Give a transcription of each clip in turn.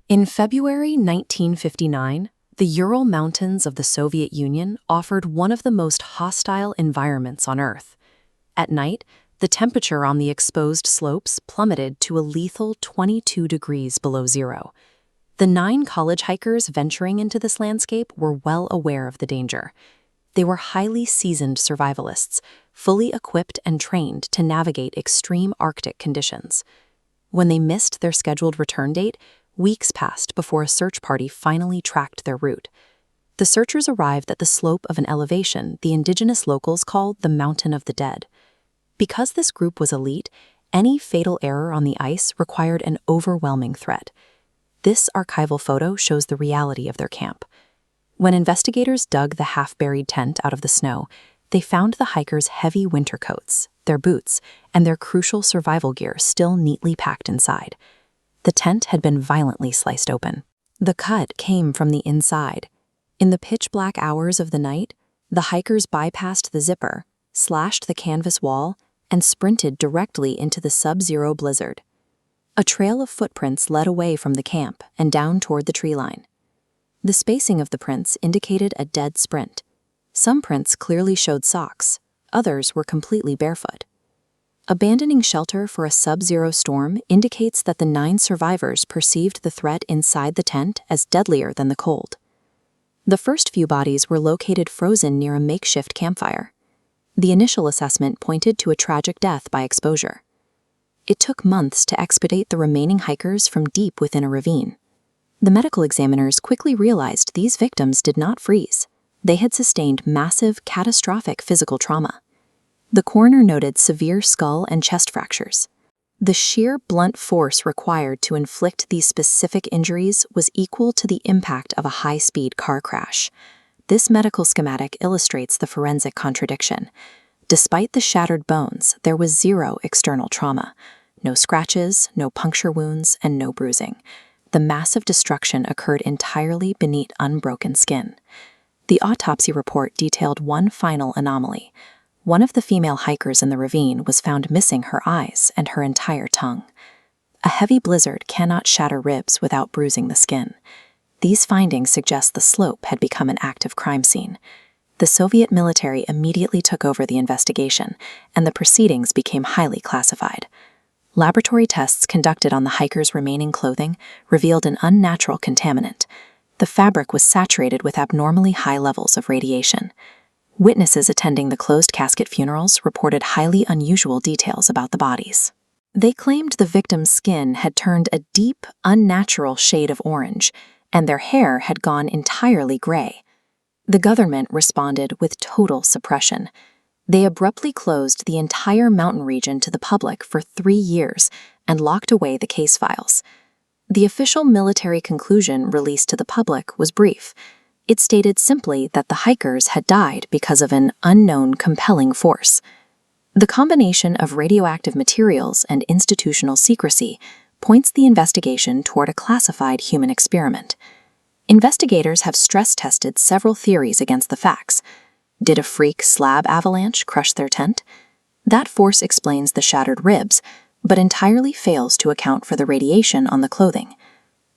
In February 1959, the Ural Mountains of the Soviet Union offered one of the most hostile environments on Earth. At night, the temperature on the exposed slopes plummeted to a lethal 22 degrees below zero. The 9 college hikers venturing into this landscape were well aware of the danger. They were highly seasoned survivalists, fully equipped and trained to navigate extreme Arctic conditions. When they missed their scheduled return date, weeks passed before a search party finally tracked their route. The searchers arrived at the slope of an elevation the indigenous locals called the Mountain of the Dead. Because this group was elite, any fatal error on the ice required an overwhelming threat. This archival photo shows the reality of their camp. When investigators dug the half-buried tent out of the snow, they found the hikers' heavy winter coats, their boots, and their crucial survival gear still neatly packed inside. The tent had been violently sliced open. The cut came from the inside. In the pitch-black hours of the night, the hikers bypassed the zipper, slashed the canvas wall, and sprinted directly into the sub-zero blizzard. A trail of footprints led away from the camp and down toward the tree line. The spacing of the prints indicated a dead sprint. Some prints clearly showed socks, others were completely barefoot. Abandoning shelter for a sub-zero storm indicates that the 9 survivors perceived the threat inside the tent as deadlier than the cold. The first few bodies were located frozen near a makeshift campfire. The initial assessment pointed to a tragic death by exposure. It took months to expedite the remaining hikers from deep within a ravine. The medical examiners quickly realized these victims did not freeze. They had sustained massive, catastrophic physical trauma. The coroner noted severe skull and chest fractures. The sheer blunt force required to inflict these specific injuries was equal to the impact of a high-speed car crash. This medical schematic illustrates the forensic contradiction. Despite the shattered bones, there was zero external trauma. No scratches, no puncture wounds, and no bruising. The massive destruction occurred entirely beneath unbroken skin. The autopsy report detailed one final anomaly. One of the female hikers in the ravine was found missing her eyes and her entire tongue. A heavy blizzard cannot shatter ribs without bruising the skin. These findings suggest the slope had become an active crime scene. The Soviet military immediately took over the investigation, and the proceedings became highly classified. Laboratory tests conducted on the hikers' remaining clothing revealed an unnatural contaminant. The fabric was saturated with abnormally high levels of radiation. Witnesses attending the closed-casket funerals reported highly unusual details about the bodies. They claimed the victims' skin had turned a deep, unnatural shade of orange, and their hair had gone entirely gray. The government responded with total suppression. They abruptly closed the entire mountain region to the public for 3 years and locked away the case files. The official military conclusion released to the public was brief. It stated simply that the hikers had died because of an unknown compelling force. The combination of radioactive materials and institutional secrecy points the investigation toward a classified human experiment. Investigators have stress-tested several theories against the facts. Did a freak slab avalanche crush their tent? That force explains the shattered ribs, but entirely fails to account for the radiation on the clothing.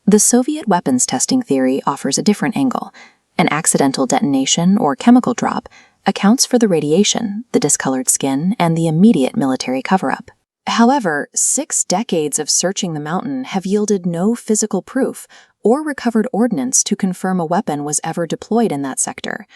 The Soviet weapons testing theory offers a different angle. An accidental detonation or chemical drop accounts for the radiation, the discolored skin, and the immediate military cover-up. However, 6 decades of searching the mountain have yielded no physical proof or recovered ordnance to confirm a weapon was ever deployed in that sector.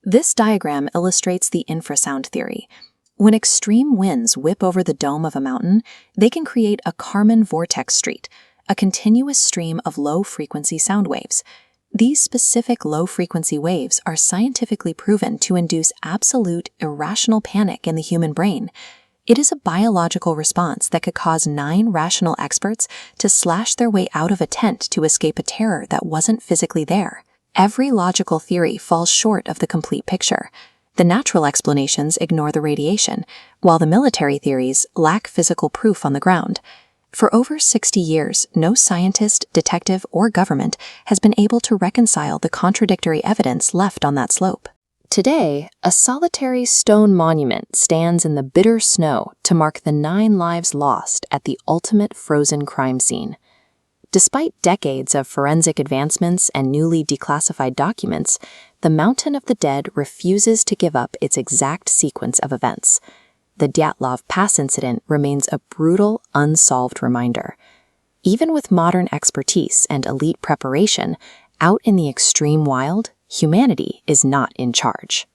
This diagram illustrates the infrasound theory. When extreme winds whip over the dome of a mountain, they can create a Kármán vortex street, a continuous stream of low-frequency sound waves. These specific low-frequency waves are scientifically proven to induce absolute, irrational panic in the human brain. It is a biological response that could cause 9 rational experts to slash their way out of a tent to escape a terror that wasn't physically there. Every logical theory falls short of the complete picture. The natural explanations ignore the radiation, while the military theories lack physical proof on the ground. For over 60 years, no scientist, detective, or government has been able to reconcile the contradictory evidence left on that slope. Today, a solitary stone monument stands in the bitter snow to mark the 9 lives lost at the ultimate frozen crime scene. Despite decades of forensic advancements and newly declassified documents, the Mountain of the Dead refuses to give up its exact sequence of events. The Dyatlov Pass Incident remains a brutal, unsolved reminder. Even with modern expertise and elite preparation, out in the extreme wild, humanity is not in charge.